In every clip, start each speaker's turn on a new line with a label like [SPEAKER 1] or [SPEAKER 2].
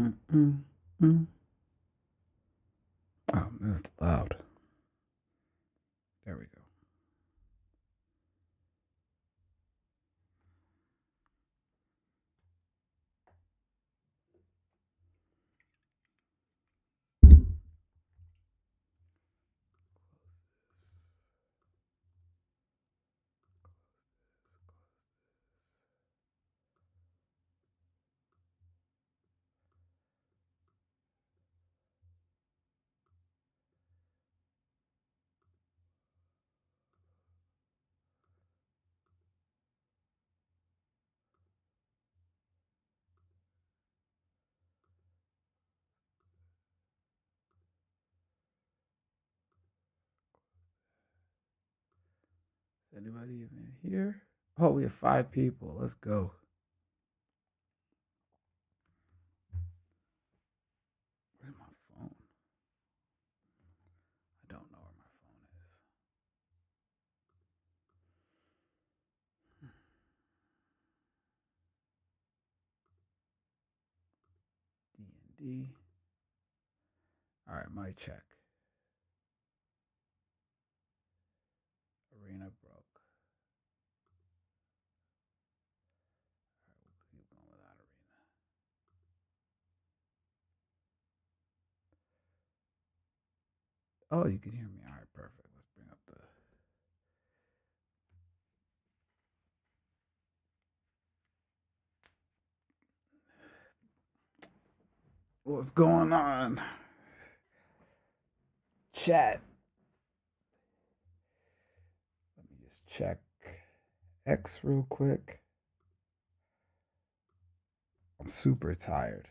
[SPEAKER 1] Oh, this is loud. There we go. Is anybody even here? Oh, we have 5 people. Let's go. Where's my phone? I don't know where my phone is. D&D. All right, my check. Arena broke. All right, we'll keep going without arena. Oh, you can hear me. All right, perfect. Let's bring up the. What's going on? Chat. Let me just check X real quick. I'm super tired.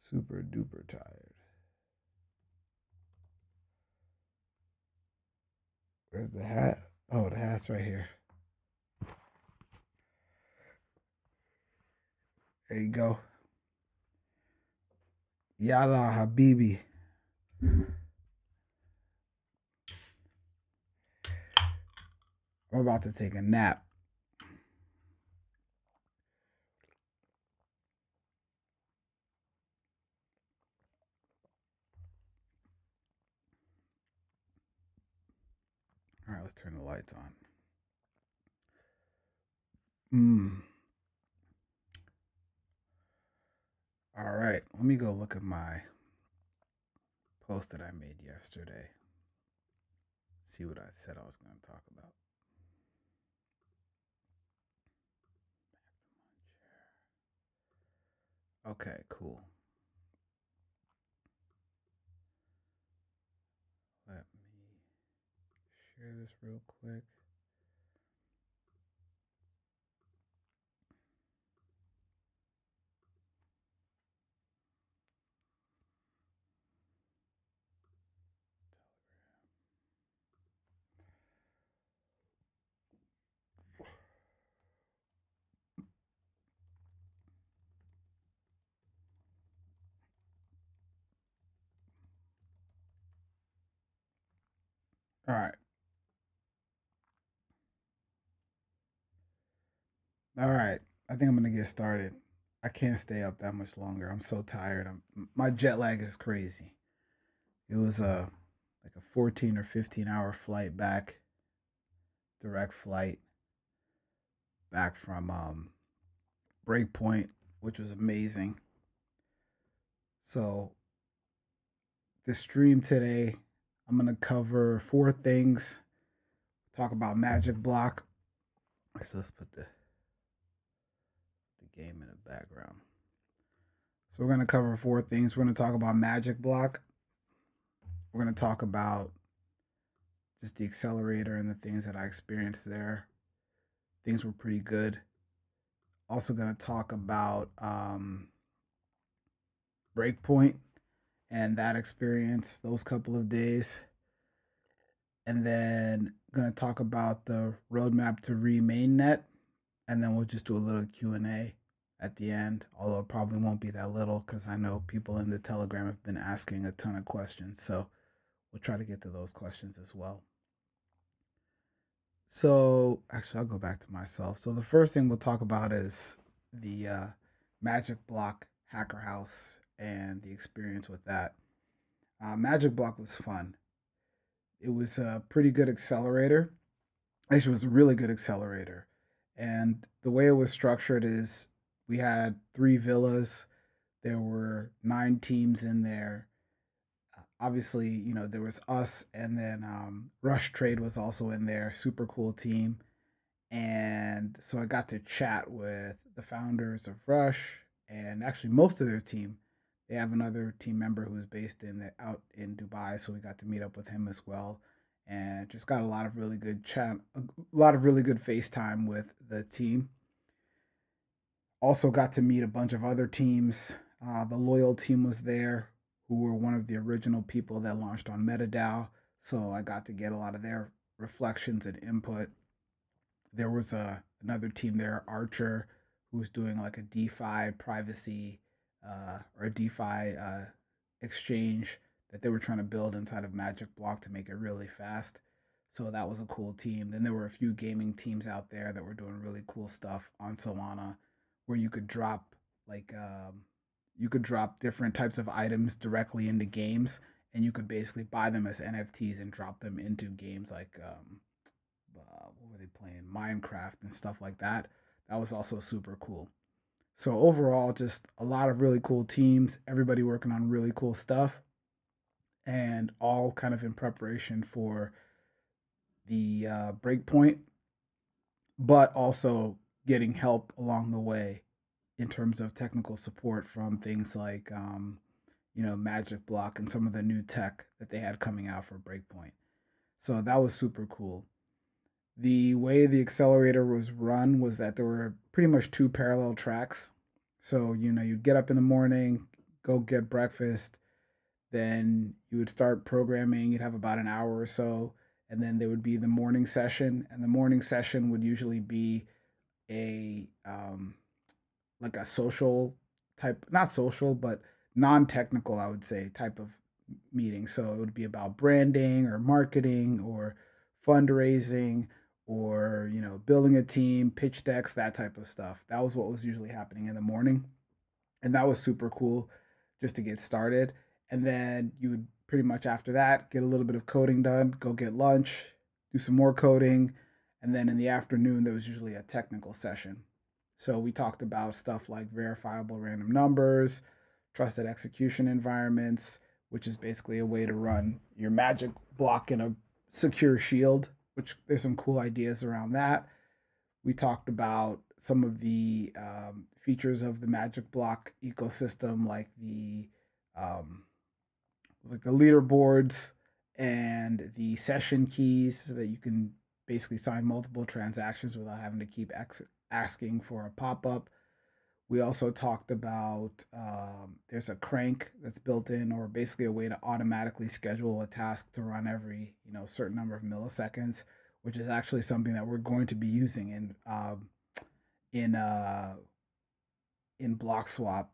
[SPEAKER 1] Super duper tired. Where's the hat? Oh, the hat's right here. There you go. Yalla Habibi. I'm about to take a nap. All right, let's turn the lights on. All right, let me go look at my post that I made yesterday. See what I said I was going to talk about. Okay, cool. Let me share this real quick. All right. All right. I think I'm going to get started. I can't stay up that much longer. I'm so tired. My jet lag is crazy. It was like a 14 or 15-hour flight back, direct flight back from Breakpoint, which was amazing. So, this stream today, I'm going to cover 4 things. Talk about Magic Block. So, let's put the game in the background. So, we're going to cover 4 things. We're going to talk about Magic Block. We're going to talk about just the accelerator and the things that I experienced there. Things were pretty good. Also, going to talk about Breakpoint and that experience, those couple of days. And then going to talk about the roadmap to re-mainnet, and then we'll just do a little Q&A at the end, although it probably won't be that little because I know people in the Telegram have been asking a ton of questions. So we'll try to get to those questions as well. So actually, I'll go back to myself. So the first thing we'll talk about is the Magic Block Hacker House and the experience with that. Magic Block was fun. It was a pretty good accelerator. Actually, it was a really good accelerator. And the way it was structured is we had three villas. There were 9 teams in there. Obviously, there was us, and then Rush Trade was also in there. Super cool team. And so I got to chat with the founders of Rush and actually most of their team. They have another team member who's based out in Dubai, so we got to meet up with him as well, and just got a lot of really good chat, a lot of really good FaceTime with the team. Also got to meet a bunch of other teams. The Loyal team was there, who were one of the original people that launched on MetaDAO, so I got to get a lot of their reflections and input. There was another team there, Archer, who's doing like a DeFi privacy or a DeFi exchange that they were trying to build inside of Magic Block to make it really fast. So that was a cool team. Then there were a few gaming teams out there that were doing really cool stuff on Solana, where like you could drop different types of items directly into games, and you could basically buy them as NFTs and drop them into games like what were they playing? Minecraft and stuff like that. That was also super cool. So overall, just a lot of really cool teams, everybody working on really cool stuff, and all kind of in preparation for the breakpoint, but also getting help along the way in terms of technical support from things like Magic Block and some of the new tech that they had coming out for breakpoint. So that was super cool. The way the accelerator was run was that there were pretty much two parallel tracks. So, you'd get up in the morning, go get breakfast, then you would start programming. You'd have about an hour or so, and then there would be the morning session. And the morning session would usually be a like a social type, not social, but non-technical, I would say, type of meeting. So it would be about branding or marketing or fundraising or building a team, pitch decks, that type of stuff. That was what was usually happening in the morning, and that was super cool just to get started. And then you would pretty much after that get a little bit of coding done, go get lunch, do some more coding, and then in the afternoon there was usually a technical session. So we talked about stuff like verifiable random numbers, trusted execution environments, which is basically a way to run your magic block in a secure shield, which there's some cool ideas around that. We talked about some of the features of the magic block ecosystem, um, like the leaderboards and the session keys, so that you can basically sign multiple transactions without having to keep asking for a pop up. We also talked about there's a crank that's built in, or basically a way to automatically schedule a task to run every certain number of milliseconds, which is actually something that we're going to be using in uh, in Bloxwap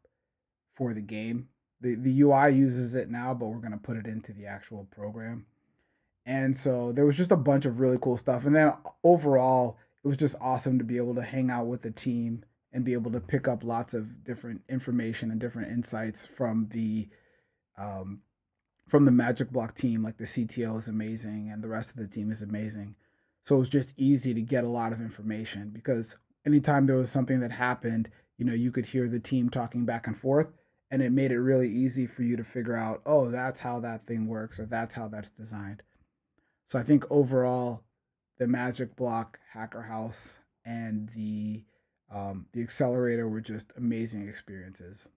[SPEAKER 1] for the game. The UI uses it now, but we're going to put it into the actual program. And so there was just a bunch of really cool stuff. And then overall, it was just awesome to be able to hang out with the team and be able to pick up lots of different information and different insights um, from the Magic Block team. Like the CTO is amazing, and the rest of the team is amazing. So it was just easy to get a lot of information, because anytime there was something that happened, you could hear the team talking back and forth, and it made it really easy for you to figure out, oh, that's how that thing works, or that's how that's designed. So I think overall, the Magic Block, Hacker House, and the accelerator were just amazing experiences.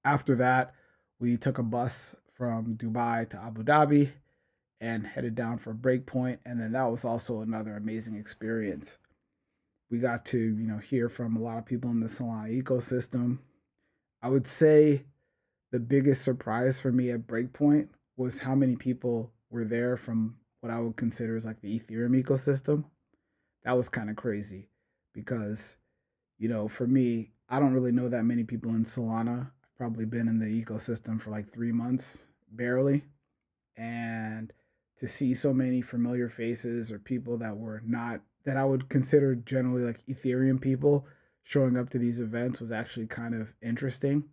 [SPEAKER 1] After that, we took a bus from Dubai to Abu Dhabi and headed down for Breakpoint, and then that was also another amazing experience. We got to hear from a lot of people in the Solana ecosystem. I would say the biggest surprise for me at Breakpoint was how many people were there from what I would consider as like the Ethereum ecosystem. That was kind of crazy, because, for me, I don't really know that many people in Solana. I've probably been in the ecosystem for like 3 months, barely. And to see so many familiar faces, or people that were not, that I would consider generally like Ethereum people, showing up to these events was actually kind of interesting.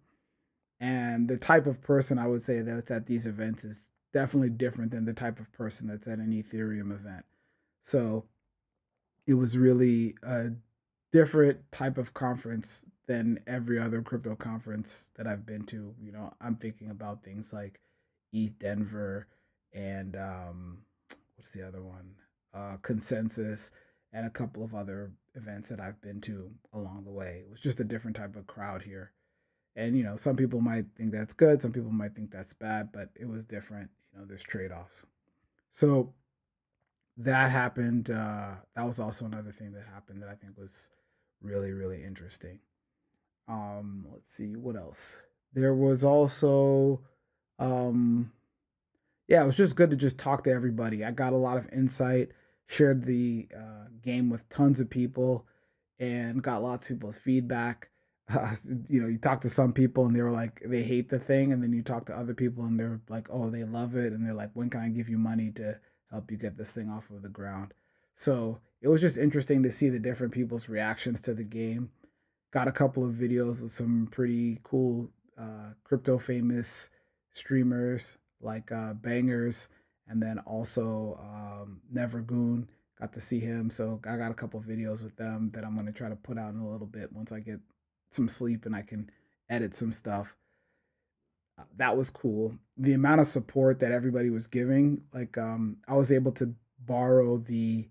[SPEAKER 1] And the type of person I would say that's at these events is definitely different than the type of person that's at an Ethereum event. So it was really a different type of conference than every other crypto conference that I've been to. You know, I'm thinking about things like ETH Denver and what's the other one? Consensus and a couple of other events that I've been to along the way. It was just a different type of crowd here. And you know, some people might think that's good, some people might think that's bad, but it was different. You know, there's trade-offs. So that happened. That was also another thing that happened that I think was really, really interesting. Let's see what else. There was also, um, yeah, it was just good to just talk to everybody. I got a lot of insight, shared the game with tons of people, and got lots of people's feedback. You know, you talk to some people and they were like, they hate the thing. And then you talk to other people and they're like, oh, they love it. And they're like, when can I give you money to help you get this thing off of the ground? So it was just interesting to see the different people's reactions to the game. Got a couple of videos with some pretty cool crypto famous streamers like Bangers and then also Nevergoon. Got to see him. So I got a couple of videos with them that I'm going to try to put out in a little bit once I get some sleep and I can edit some stuff. That was cool. The amount of support that everybody was giving, like I was able to borrow the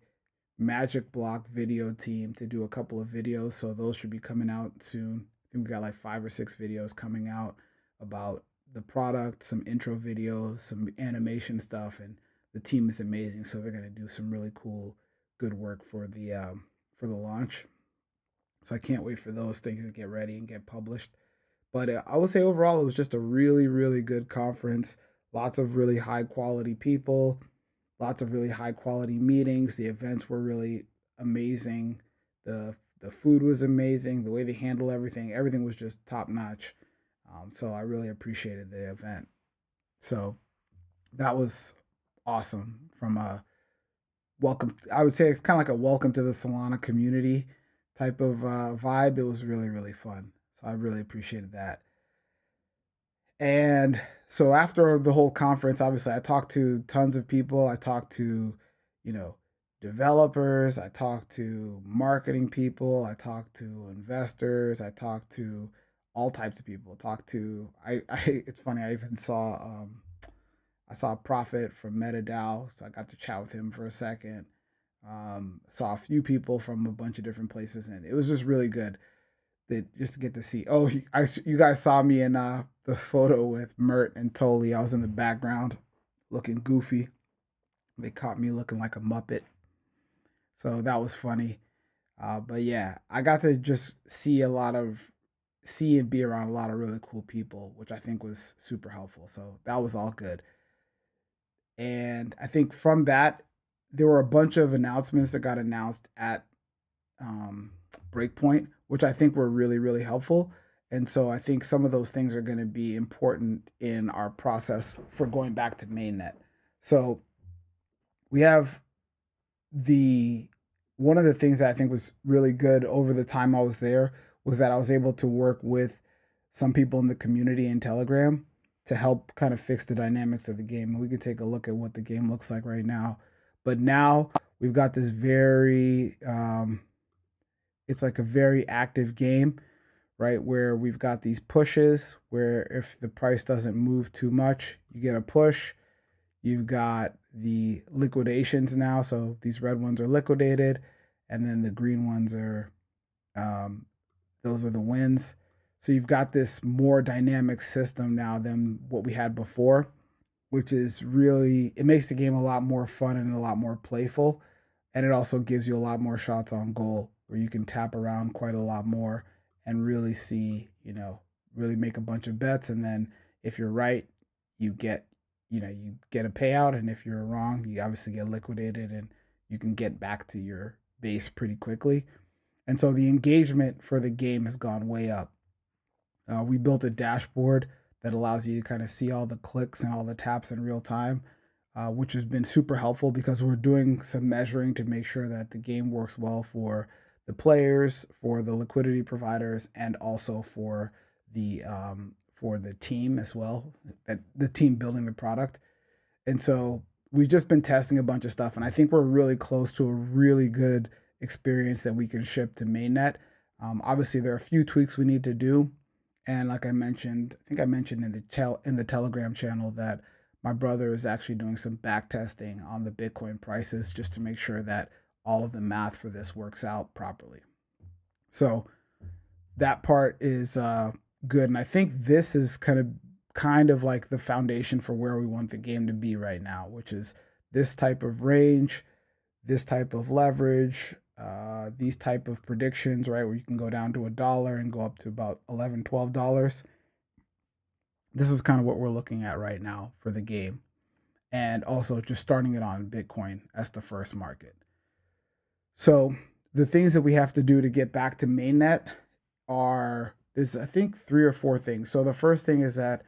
[SPEAKER 1] Magic Block video team to do a couple of videos, so those should be coming out soon. I think we got like 5 or 6 videos coming out about the product, some intro videos, some animation stuff, and the team is amazing. So they're gonna do some really cool, good work for the launch. So I can't wait for those things to get ready and get published. But I would say overall, it was just a really, really good conference. Lots of really high quality people, lots of really high quality meetings. The events were really amazing. The food was amazing. The way they handle everything, everything was just top notch. So I really appreciated the event. So that was awesome. From a welcome, I would say it's kind of like a welcome to the Solana community type of vibe. It was really, really fun. So I really appreciated that. And so after the whole conference, obviously I talked to tons of people. I talked to, you know, developers, I talked to marketing people, I talked to investors, I talked to all types of people. Talked to I it's funny, I saw a Prophet from MetaDAO, so I got to chat with him for a second. Saw a few people from a bunch of different places, and it was just really good that just to get to see. Oh, you guys saw me in the photo with Mert and Tolly. I was in the background looking goofy. They caught me looking like a Muppet. So that was funny. But yeah, I got to just see and be around a lot of really cool people, which I think was super helpful. So that was all good. And I think from that, there were a bunch of announcements that got announced at um, Breakpoint, which I think were really, really helpful. And so I think some of those things are going to be important in our process for going back to mainnet. So we have the one of the things that I think was really good over the time I was there was that I was able to work with some people in the community in Telegram to help kind of fix the dynamics of the game. And we can take a look at what the game looks like right now. But now we've got this very it's like a very active game, right? Where we've got these pushes where if the price doesn't move too much, you get a push. You've got the liquidations now. So these red ones are liquidated, and then the green ones are, um, those are the wins. So you've got this more dynamic system now than what we had before, which is really, it makes the game a lot more fun and a lot more playful. And it also gives you a lot more shots on goal where you can tap around quite a lot more and really see, you know, really make a bunch of bets. And then if you're right, you get, you get a payout. And if you're wrong, you obviously get liquidated and you can get back to your base pretty quickly. And so the engagement for the game has gone way up. We built a dashboard that allows you to kind of see all the clicks and all the taps in real time, which has been super helpful because we're doing some measuring to make sure that the game works well for the players, for the liquidity providers, and also for for the team as well, the team building the product. And so we've just been testing a bunch of stuff, and I think we're really close to a really good experience that we can ship to mainnet. Obviously, there are a few tweaks we need to do, and like I mentioned, I think I mentioned in the Telegram channel that my brother is actually doing some back testing on the Bitcoin prices just to make sure that all of the math for this works out properly. So that part is good, and I think this is kind of like the foundation for where we want the game to be right now, which is this type of range, this type of leverage, these type of predictions, right, where you can go down to $1 and go up to about $11, $12. This is kind of what we're looking at right now for the game, and also just starting it on Bitcoin as the first market. So the things that we have to do to get back to mainnet is I think 3 or 4 things. So the first thing is that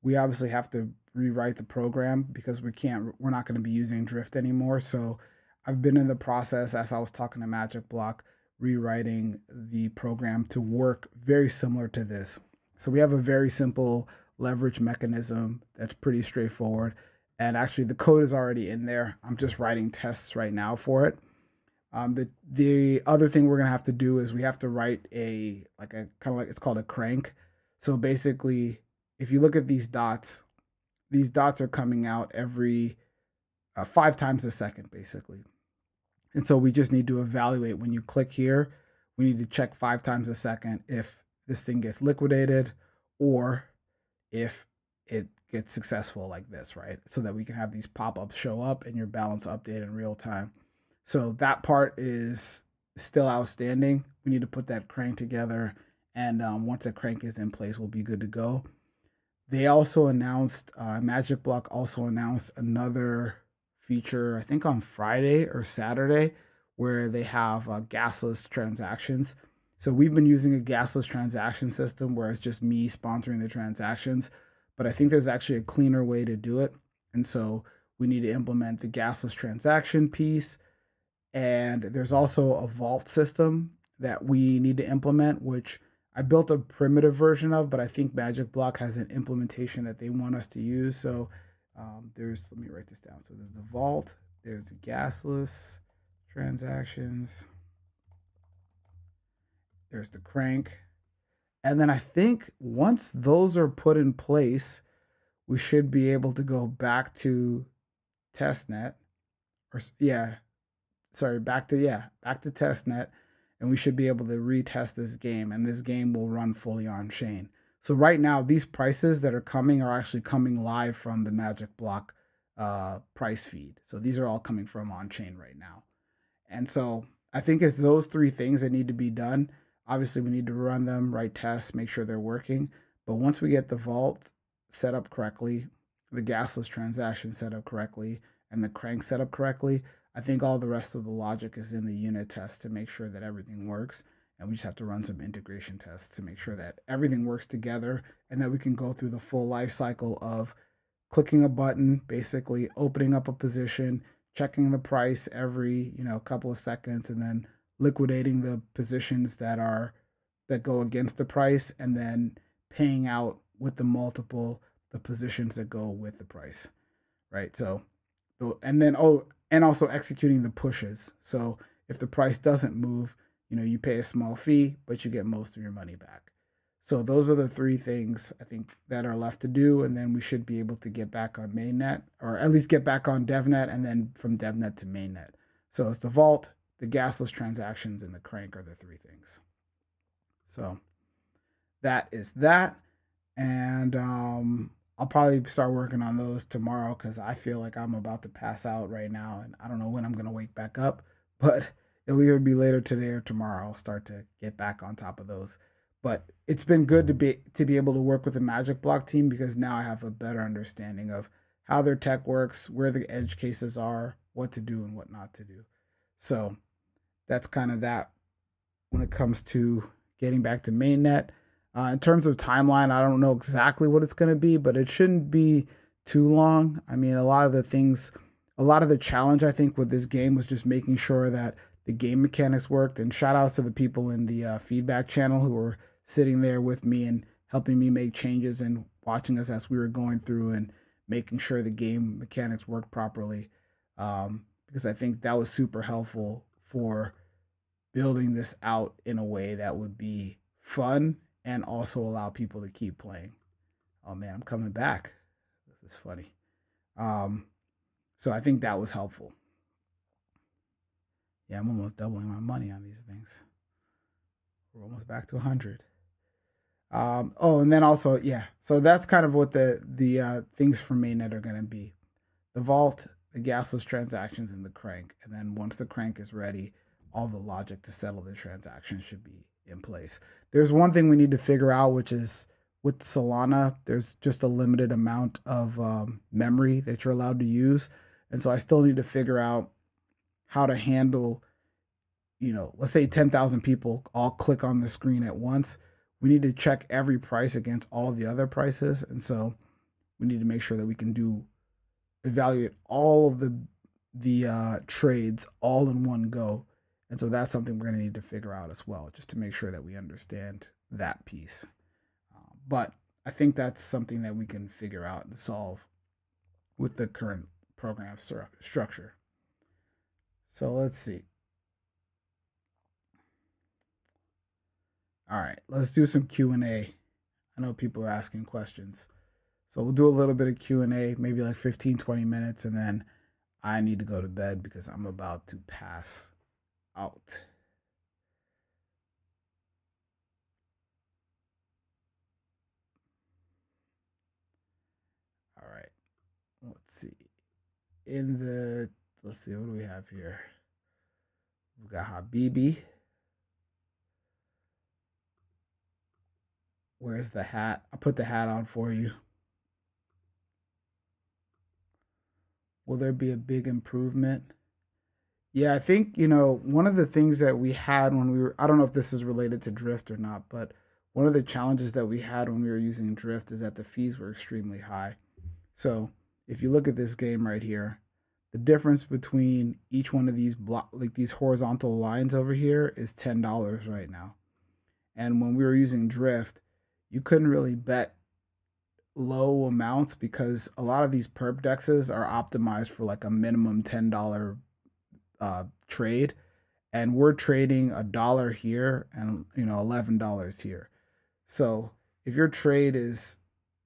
[SPEAKER 1] we obviously have to rewrite the program because we're not going to be using drift anymore. So I've been in the process, as I was talking to Magic Block, rewriting the program to work very similar to this. So we have a very simple leverage mechanism that's pretty straightforward. And actually the code is already in there. I'm just writing tests right now for it. The other thing we're gonna have to do is we have to write a kind of like, it's called a crank. So basically, if you look at these dots are coming out every 5 times a second, basically. And so we just need to evaluate when you click here. We need to check 5 times a second if this thing gets liquidated or if it gets successful like this, right? So that we can have these pop-ups show up and your balance update in real time. So that part is still outstanding. We need to put that crank together, and once the crank is in place, we'll be good to go. They also announced, Magic Block also announced another feature, I think on Friday or Saturday, where they have gasless transactions. So we've been using a gasless transaction system where it's just me sponsoring the transactions, but I think there's actually a cleaner way to do it. And so we need to implement the gasless transaction piece. And there's also a vault system that we need to implement, which I built a primitive version of, but I think Magic Block has an implementation that they want us to use. So let me write this down. So there's the vault, there's the gasless transactions, there's the crank. And then I think once those are put in place, we should be able to go back to testnet back to testnet, and we should be able to retest this game, and this game will run fully on chain. So right now, these prices that are coming are actually coming live from the Magic Block price feed. So these are all coming from on chain right now. And so I think it's those 3 things that need to be done. Obviously, we need to run them, write tests, make sure they're working. But once we get the vault set up correctly, the gasless transaction set up correctly, and the crank set up correctly, I think all the rest of the logic is in the unit test to make sure that everything works. And we just have to run some integration tests to make sure that everything works together and that we can go through the full life cycle of clicking a button, basically opening up a position, checking the price every, couple of seconds, and then liquidating the positions that go against the price, and then paying out with the positions that go with the price, right? So, and also executing the pushes. So if the price doesn't move, you pay a small fee, but you get most of your money back. So those are the 3 things I think that are left to do, and then we should be able to get back on mainnet, or at least get back on DevNet, and then from DevNet to mainnet. So it's the vault, the gasless transactions, and the crank are the 3 things. So that is that, and I'll probably start working on those tomorrow because I feel like I'm about to pass out right now, and I don't know when I'm going to wake back up, but it'll either be later today or tomorrow. I'll start to get back on top of those. But it's been good to be able to work with the Magic Block team because now I have a better understanding of how their tech works, where the edge cases are, what to do and what not to do. So that's kind of that when it comes to getting back to mainnet. In terms of timeline, I don't know exactly what it's going to be, but it shouldn't be too long. I mean, a lot of the challenge I think with this game was just making sure that the game mechanics worked. And shout outs to the people in the feedback channel who were sitting there with me and helping me make changes and watching us as we were going through and making sure the game mechanics work properly. Because I think that was super helpful for building this out in a way that would be fun and also allow people to keep playing. Oh man, I'm coming back. This is funny. Um, so I think that was helpful. Yeah, I'm almost doubling my money on these things. We're almost back to 100. Oh, and then also, yeah. So that's kind of what the things for mainnet are going to be: the vault, the gasless transactions, and the crank. And then once the crank is ready, all the logic to settle the transaction should be in place. There's one thing we need to figure out, which is with Solana, there's just a limited amount of memory that you're allowed to use, and so I still need to figure out how to handle, let's say 10,000 people all click on the screen at once. We need to check every price against all of the other prices. And so we need to make sure that we can evaluate all of the trades all in one go. And so that's something we're going to need to figure out as well, just to make sure that we understand that piece. But I think that's something that we can figure out and solve with the current program structure. So let's see. All right, let's do some Q&A. I know people are asking questions. So we'll do a little bit of Q&A, maybe like 15, 20 minutes, and then I need to go to bed because I'm about to pass out. All right, let's see. Let's see, what do we have here? We got Habibi. Where's the hat? I put the hat on for you. Will there be a big improvement? Yeah, I think, one of the things that we had when I don't know if this is related to Drift or not, but one of the challenges that we had when we were using Drift is that the fees were extremely high. So if you look at this game right here, the difference between each one of these like these horizontal lines over here is $10 right now. And when we were using Drift, you couldn't really bet low amounts because a lot of these perp dexes are optimized for like a minimum $10 trade, and we're trading $1 here and $11 here. So if your trade is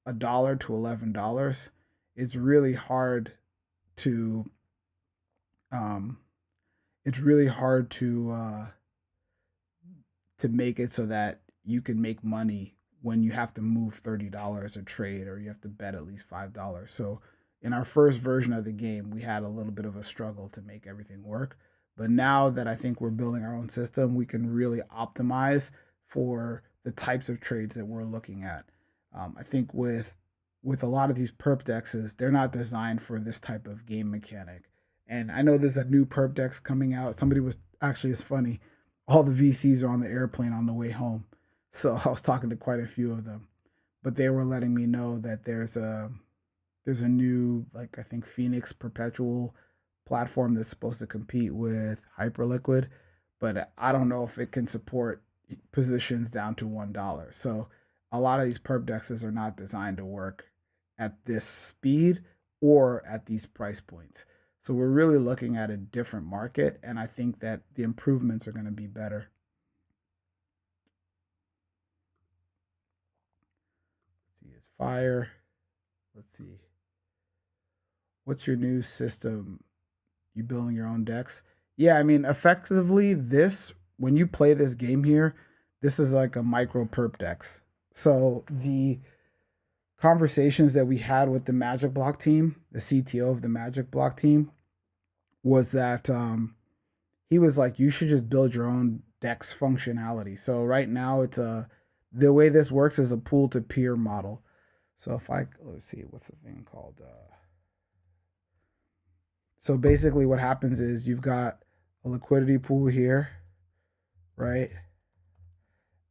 [SPEAKER 1] $1 to $11, it's really hard to um, it's really hard to make it so that you can make money when you have to move $30 a trade or you have to bet at least $5. So in our first version of the game, we had a little bit of a struggle to make everything work. But now that I think we're building our own system, we can really optimize for the types of trades that we're looking at. I think with a lot of these perp dexes, they're not designed for this type of game mechanic. And I know there's a new perp dex coming out. Somebody was actually, it's funny, all the VCs are on the airplane on the way home. So I was talking to quite a few of them, but they were letting me know that there's a new, like, I think Phoenix Perpetual platform that's supposed to compete with Hyperliquid, but I don't know if it can support positions down to $1. So a lot of these perp dexes are not designed to work at this speed or at these price points. So we're really looking at a different market, and I think that the improvements are going to be better. Let's see, it's fire. Let's see. What's your new system? You building your own decks? Yeah, I mean, effectively, when you play this game here, this is like a micro perp dex. So the conversations that we had with the Magic Block team, the CTO of the Magic Block team, was that he was like, you should just build your own dex functionality. So right now, the way this works is a pool to peer model. So if let's see, what's the thing called? So basically, what happens is you've got a liquidity pool here, right?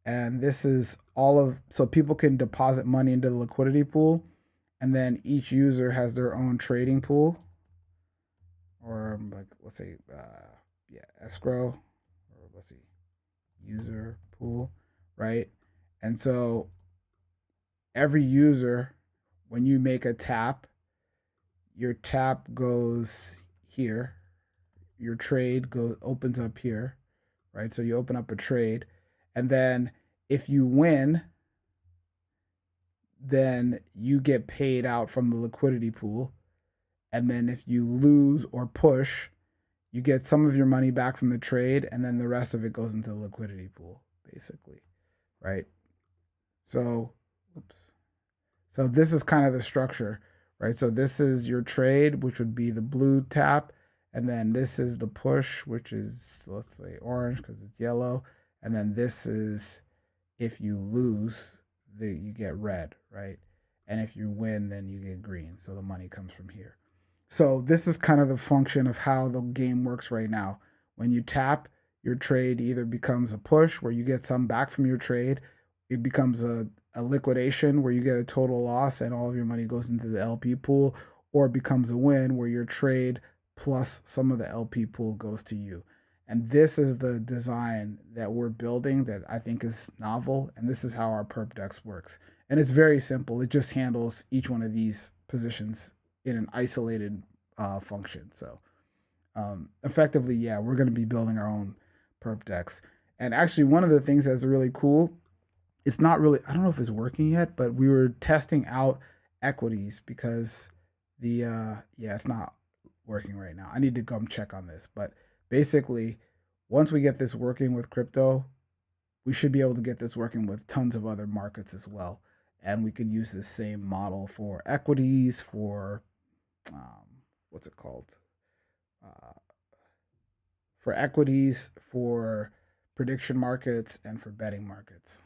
[SPEAKER 1] And this is so people can deposit money into the liquidity pool, and then each user has their own trading pool, or like, let's say, yeah, escrow, or let's see, user pool, right? And so every user, when you make a tap, your tap goes here, your trade goes opens up here, right? So you open up a trade, and then if you win, then you get paid out from the liquidity pool. And then if you lose or push, you get some of your money back from the trade, and then the rest of it goes into the liquidity pool, basically, right? So, oops. So this is kind of the structure, right? So this is your trade, which would be the blue tap, and then this is the push, which is, let's say, orange because it's yellow, and then this is if you lose, you get red, right? And if you win, then you get green. So the money comes from here. So this is kind of the function of how the game works right now. When you tap, your trade either becomes a push where you get some back from your trade, it becomes a liquidation where you get a total loss and all of your money goes into the LP pool, or it becomes a win where your trade plus some of the LP pool goes to you. And this is the design that we're building that I think is novel. And this is how our perp dex works. And it's very simple. It just handles each one of these positions in an isolated function. So effectively, yeah, we're going to be building our own perp dex. And actually, one of the things that's really cool, it's not really, I don't know if it's working yet, but we were testing out equities because yeah, it's not working right now. I need to come check on this. But basically, once we get this working with crypto, we should be able to get this working with tons of other markets as well. And we can use this same model for equities, for what's it called? Uh, for equities, for prediction markets, and for betting markets.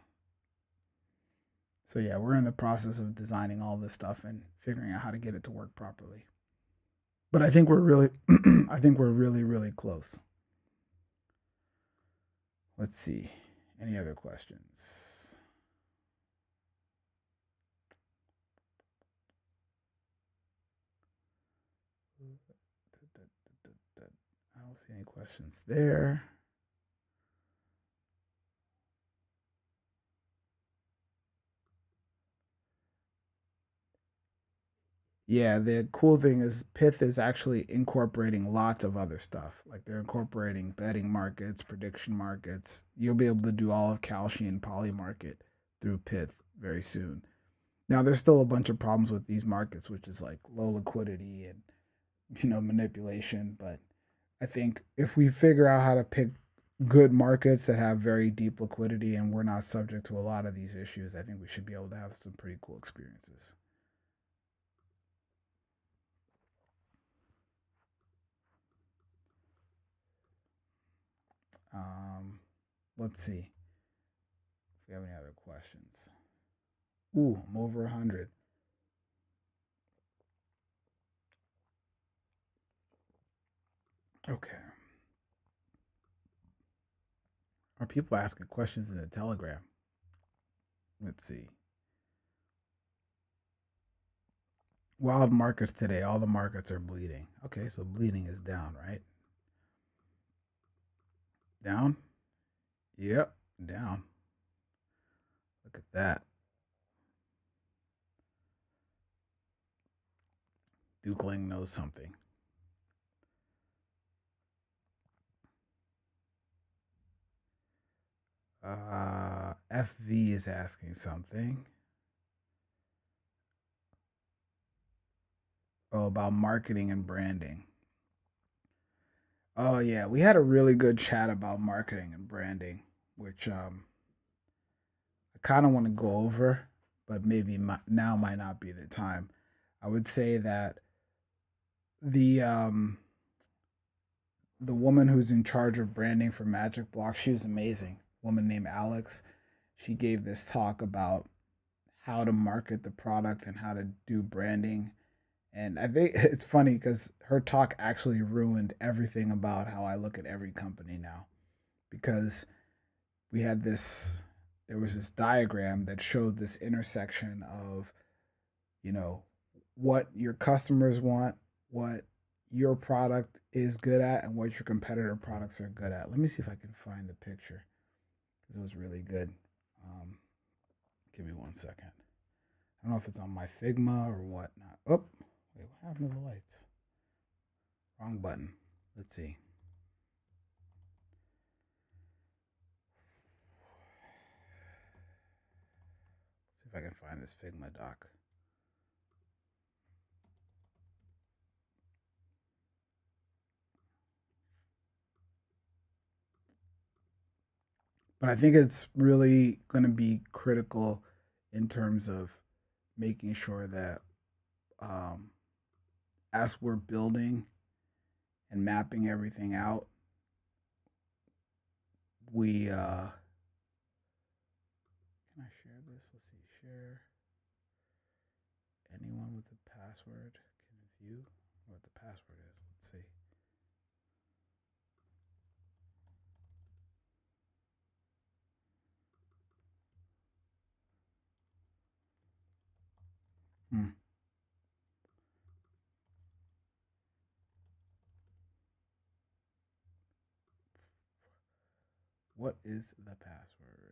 [SPEAKER 1] So yeah, we're in the process of designing all this stuff and figuring out how to get it to work properly. But I think we're really, I think we're really, really close. Let's see. Any other questions? I don't see any questions there. Yeah, the cool thing is Pith is actually incorporating lots of other stuff. Like they're incorporating betting markets, prediction markets. You'll be able to do all of Kalshi and Poly Market through Pith very soon. Now there's still a bunch of problems with these markets, which is like low liquidity and manipulation. But I think if we figure out how to pick good markets that have very deep liquidity and we're not subject to a lot of these issues, I think we should be able to have some pretty cool experiences. Um, let's see if we have any other questions. Ooh, I'm over 100. Okay. Are people asking questions in the Telegram? Let's see. Wild markets today. All the markets are bleeding. Okay, so bleeding is down, right? Down? Yep, down. Look at that. Dukeling knows something. FV is asking something. Oh, about marketing and branding. Oh yeah, we had a really good chat about marketing and branding, which I kind of want to go over, but maybe now might not be the time. I would say that the the woman who's in charge of branding for Magic Block, she was amazing. A woman named Alex. She gave this talk about how to market the product and how to do branding. And I think it's funny because her talk actually ruined everything about how I look at every company now. Because we had this, there was this diagram that showed this intersection of, you know, what your customers want, what your product is good at, and what your competitor products are good at. Let me see if I can find the picture because it was really good. Um, Give me 1 second. I don't know if it's on my Figma or whatnot. Oh, wait, what happened to the lights? Wrong button. Let's see. See if I can find this Figma doc. But I think it's really going to be critical in terms of making sure that um, as we're building and mapping everything out, we can I share this? Let's see, share. Anyone with a password can view what the password is. Let's see. Hmm. What is the password?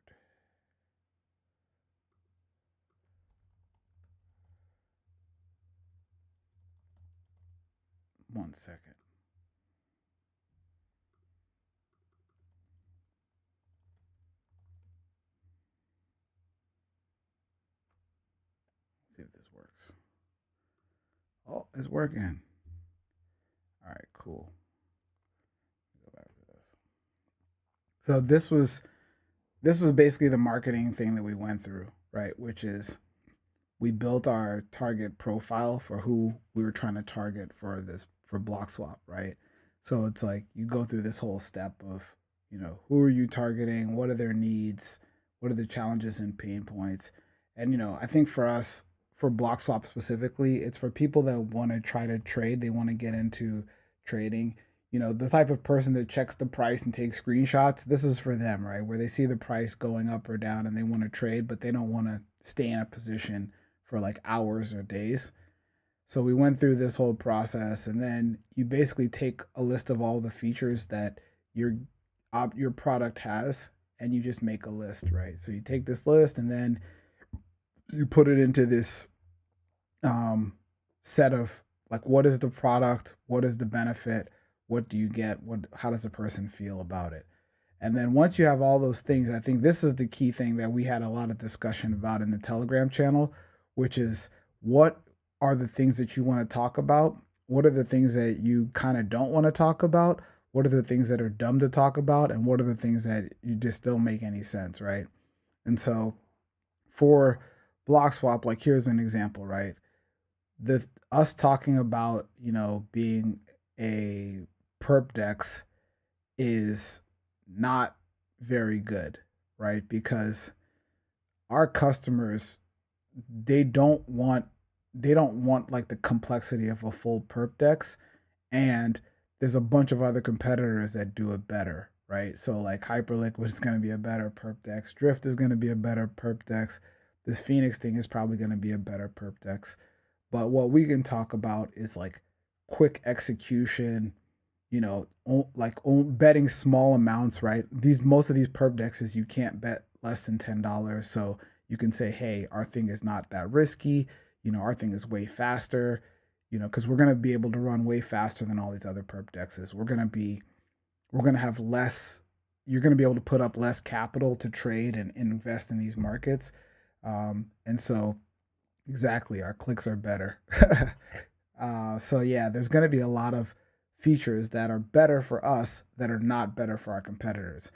[SPEAKER 1] 1 second. See if this works. Oh, it's working. All right, cool. Go back to this. So this was basically the marketing thing that we went through, right? Which is we built our target profile for who we were trying to target for this for Bloxwap, right? So it's like you go through this whole step of, who are you targeting? What are their needs? What are the challenges and pain points? And I think for us, for Bloxwap specifically, it's for people that want to try to trade. They want to get into trading. The type of person that checks the price and takes screenshots. This is for them, right? Where they see the price going up or down and they want to trade, but they don't want to stay in a position for like hours or days. So we went through this whole process, and then you basically take a list of all the features that your product has, and you just make a list, right? So you take this list, and then you put it into this um, set of like, what is the product, what is the benefit, what do you get, what how does a person feel about it. And then once you have all those things, I think this is the key thing that we had a lot of discussion about in the Telegram channel, which is what are the things that you want to talk about? What are the things that you kind of don't want to talk about? What are the things that are dumb to talk about? And what are the things that you just don't make any sense, right? And so for Bloxwap, like here's an example, right? The us talking about, being a perp dex is not very good, right? Because our customers they don't want like the complexity of a full perp dex, and there's a bunch of other competitors that do it better, right? So like Hyperliquid is going to be a better perp dex, Drift is going to be a better perp dex, this Phoenix thing is probably going to be a better perp dex. But what we can talk about is like quick execution, like betting small amounts, right? These most of these perp dexes you can't bet less than $10, so you can say, hey, our thing is not that risky. Our thing is way faster. Because we're gonna be able to run way faster than all these other perp dexes. We're gonna have less. You're gonna be able to put up less capital to trade and invest in these markets, and so exactly our clicks are better. So yeah, there's going to be a lot of features that are better for us that are not better for our competitors.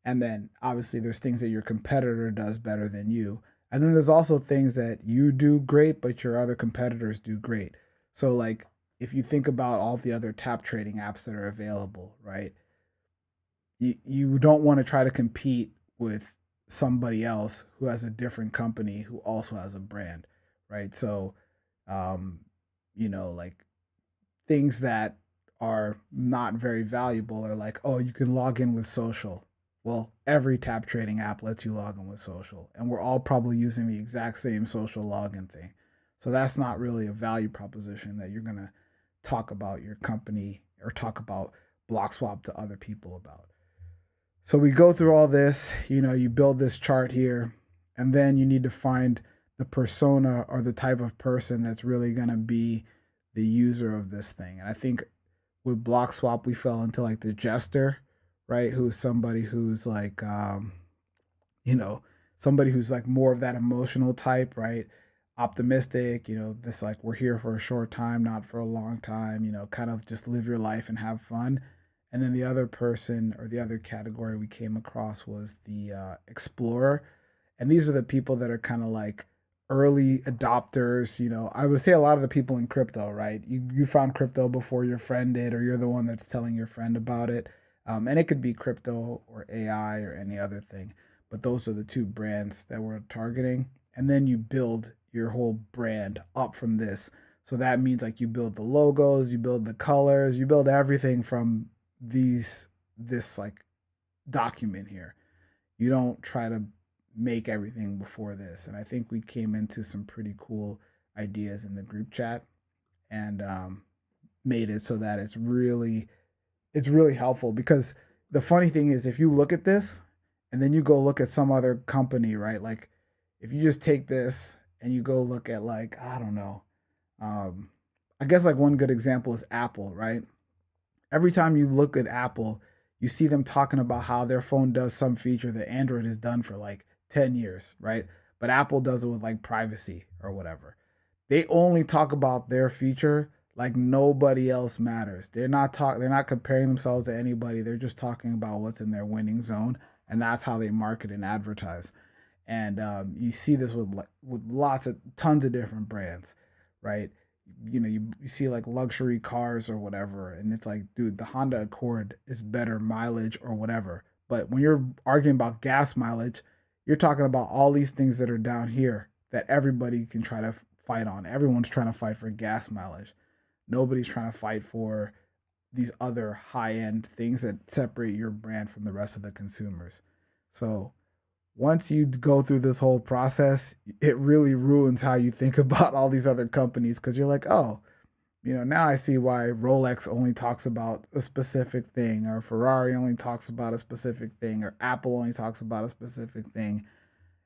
[SPEAKER 1] And then obviously there's things that your competitor does better than you. And then there's also things that you do great, but your other competitors do great. So like if you think about all the other tap trading apps that are available, right? You don't want to try to compete with somebody else who has a different company who also has a brand, right? So, um, like things that are not very valuable are like, oh, you can log in with social. Well, every tap trading app lets you log in with social, and we're all probably using the exact same social login thing. So that's not really a value proposition that you're gonna talk about your company or talk about Bloxwap to other people about. So we go through all this, you build this chart here, and then you need to find the persona or the type of person that's really going to be the user of this thing. And I think with Bloxwap, we fell into like the jester, right? Who's somebody who's like, you know, somebody who's like more of that emotional type, right? Optimistic, this like we're here for a short time, not for a long time, kind of just live your life and have fun. And then the other person or the other category we came across was the explorer. And these are the people that are kind of like early adopters. I would say a lot of the people in crypto, right? You found crypto before your friend did, or you're the one that's telling your friend about it. And it could be crypto or AI or any other thing. But those are the two brands that we're targeting. And then you build your whole brand up from this. So that means like you build the logos, you build the colors, you build everything from this like document here. You don't try to make everything before this. And I think we came into some pretty cool ideas in the group chat and made it so that it's really helpful. Because the funny thing is, if you look at this and then you go look at some other company, right? Like if you just take this and you go look at, like, I don't know, um, I guess like one good example is Apple, right? Every time you look at Apple, you see them talking about how their phone does some feature that Android has done for like 10 years, right? But Apple does it with like privacy or whatever. They only talk about their feature like nobody else matters. They're not comparing themselves to anybody. They're just talking about what's in their winning zone, and that's how they market and advertise. And you see this with lots of tons of different brands, right? You see like luxury cars or whatever, and it's like, dude, the Honda Accord is better mileage or whatever. But when you're arguing about gas mileage, you're talking about all these things that are down here that everybody can try to fight on. Everyone's trying to fight for gas mileage. Nobody's trying to fight for these other high end things that separate your brand from the rest of the consumers. So once you go through this whole process, it really ruins how you think about all these other companies, because you're like, oh, now I see why Rolex only talks about a specific thing, or Ferrari only talks about a specific thing, or Apple only talks about a specific thing.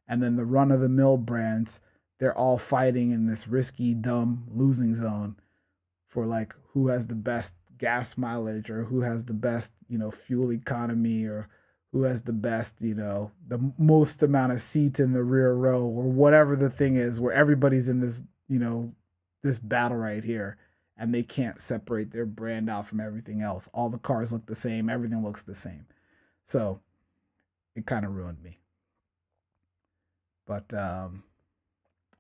[SPEAKER 1] And then the run of the mill brands, they're all fighting in this risky, dumb losing zone for like who has the best gas mileage, or who has the best, fuel economy, or who has the best, the most amount of seats in the rear row, or whatever the thing is, where everybody's in this, this battle right here, and they can't separate their brand out from everything else. All the cars look the same, everything looks the same. So it kind of ruined me. But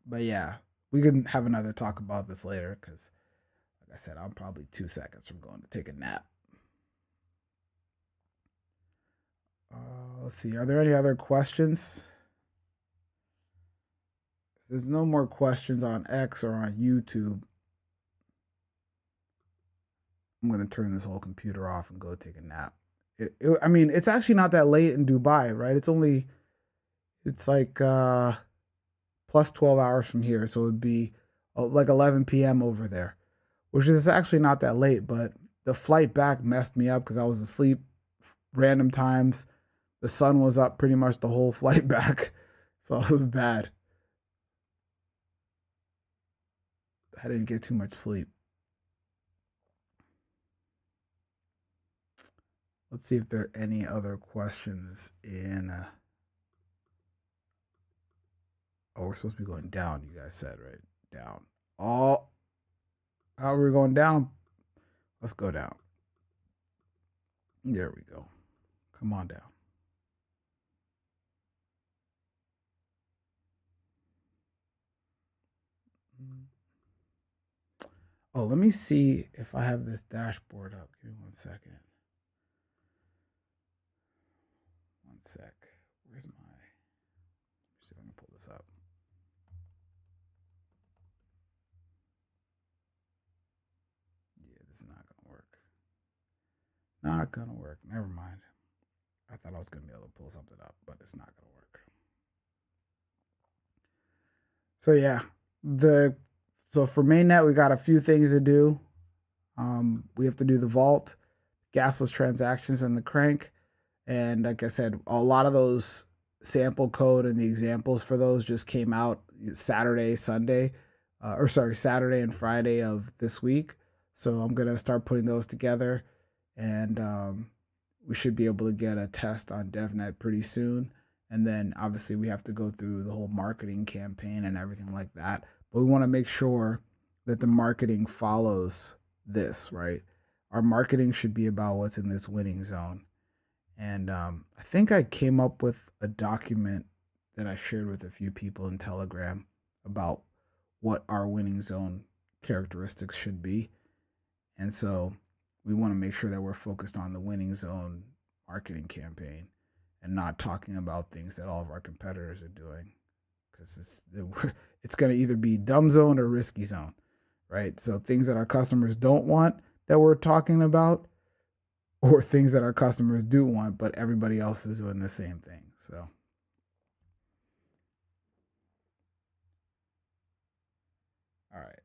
[SPEAKER 1] but yeah, we can have another talk about this later, because like I said, I'm probably 2 seconds from going to take a nap. Let's see. Are there any other questions? If there's no more questions on X or on YouTube, I'm gonna turn this whole computer off and go take a nap. I mean, it's actually not that late in Dubai, right? It's like plus 12 hours from here, so it'd be like 11 p.m. over there, which is actually not that late. But the flight back messed me up because I was asleep random times. The sun was up pretty much the whole flight back, so it was bad. I didn't get too much sleep. Let's see if there are any other questions in. Oh, we're supposed to be going down. You guys said right, down. Oh, how are we going down? Let's go down. There we go. Come on down. Oh, let me see if I have this dashboard up. Give me 1 second. One sec. Where's my? Let's see if I can pull this up. Yeah, this is not gonna work. Not gonna work. Never mind. I thought I was gonna be able to pull something up, but it's not gonna work. So yeah, the so for mainnet we got a few things to do. We have to do the vault, gasless transactions, and the crank. And like I said, a lot of those sample code and the examples for those just came out, Saturday, Sunday, or sorry, Saturday and Friday of this week. So I'm gonna start putting those together, and we should be able to get a test on DevNet pretty soon. And then obviously we have to go through the whole marketing campaign and everything like that. But we want to make sure that the marketing follows this, right? Our marketing should be about what's in this winning zone. And I think I came up with a document that I shared with a few people in Telegram about what our winning zone characteristics should be. And so we want to make sure that we're focused on the winning zone marketing campaign and not talking about things that all of our competitors are doing, because it's going to either be dumb zone or risky zone, right? So things that our customers don't want that we're talking about, or things that our customers do want, but everybody else is doing the same thing. So, all right.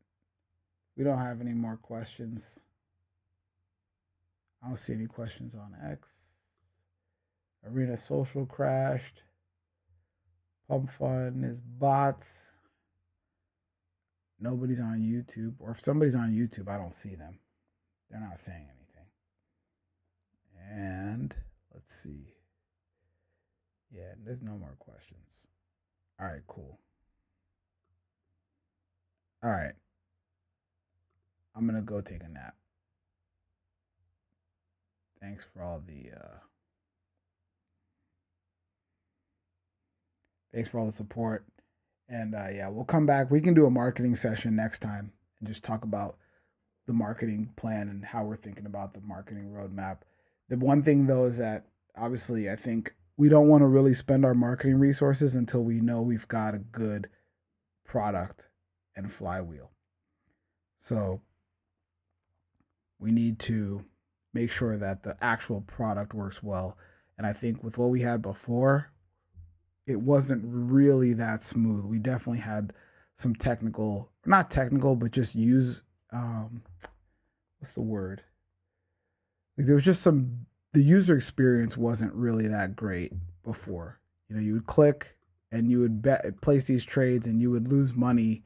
[SPEAKER 1] We don't have any more questions. I don't see any questions on X. Arena Social crashed. Pump Fun is bots. Nobody's on YouTube. Or if somebody's on YouTube, I don't see them. They're not saying anything. And let's see. Yeah, there's no more questions. All right, cool. All right. I'm going to go take a nap. Thanks for all the support. And yeah, we'll come back. We can do a marketing session next time and just talk about the marketing plan and how we're thinking about the marketing roadmap. The one thing though is that obviously I think we don't want to really spend our marketing resources until we know we've got a good product and flywheel. So we need to make sure that the actual product works well. And I think with what we had before, it wasn't really that smooth. We definitely had some technical, not technical, but just use what's the word? Like there was just some the user experience wasn't really that great before. You know, you would click and you would place these trades and you would lose money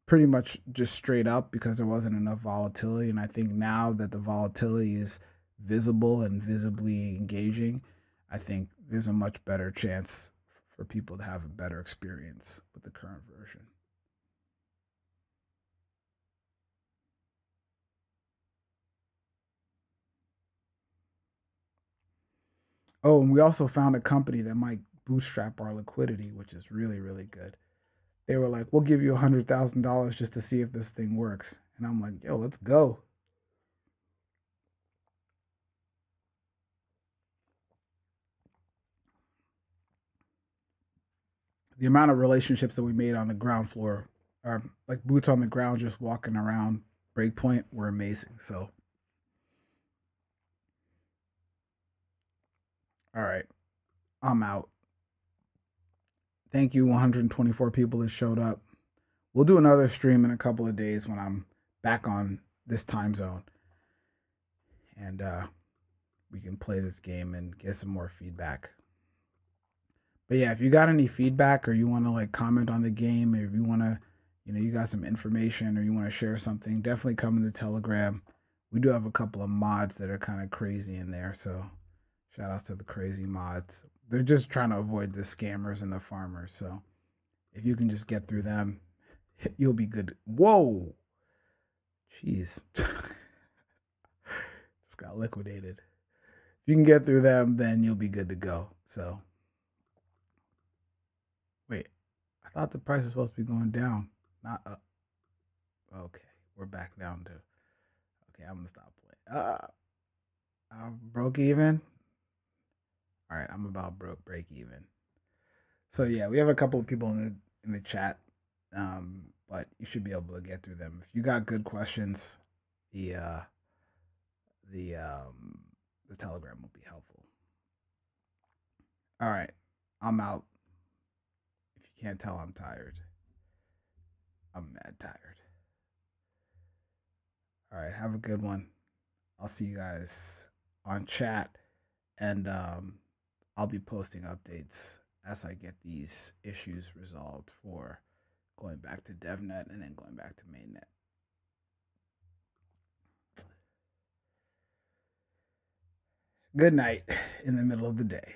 [SPEAKER 1] pretty much just straight up because there wasn't enough volatility. And I think now that the volatility is visible and visibly engaging, I think there's a much better chance for people to have a better experience with the current version. Oh, and we also found a company that might bootstrap our liquidity, which is really, really good. They were like, we'll give you $100,000 just to see if this thing works. And I'm like, yo, let's go. The amount of relationships that we made on the ground floor, are like boots on the ground, just walking around Breakpoint, were amazing. So, all right, I'm out. Thank you, 124 people that showed up. We'll do another stream in a couple of days when I'm back on this time zone. And we can play this game and get some more feedback. But yeah, if you got any feedback or you want to like comment on the game, or if you want to, you know, you got some information or you want to share something, definitely come in the Telegram. We do have a couple of mods that are kind of crazy in there. So shout outs to the crazy mods. They're just trying to avoid the scammers and the farmers. So if you can just get through them, you'll be good. Whoa. Jeez. Just got liquidated. If you can get through them, then you'll be good to go. So wait, I thought the price was supposed to be going down, not up. Okay, we're back down to. Okay, I'm gonna stop playing. I'm broke even. All right, I'm about break even. So yeah, we have a couple of people in the chat, but you should be able to get through them. If you got good questions, the uh, the um, the Telegram will be helpful. All right, I'm out. If you can't tell, I'm tired. I'm mad tired. All right, have a good one. I'll see you guys on chat, and I'll be posting updates as I get these issues resolved for going back to DevNet, and then going back to mainnet. Good night in the middle of the day.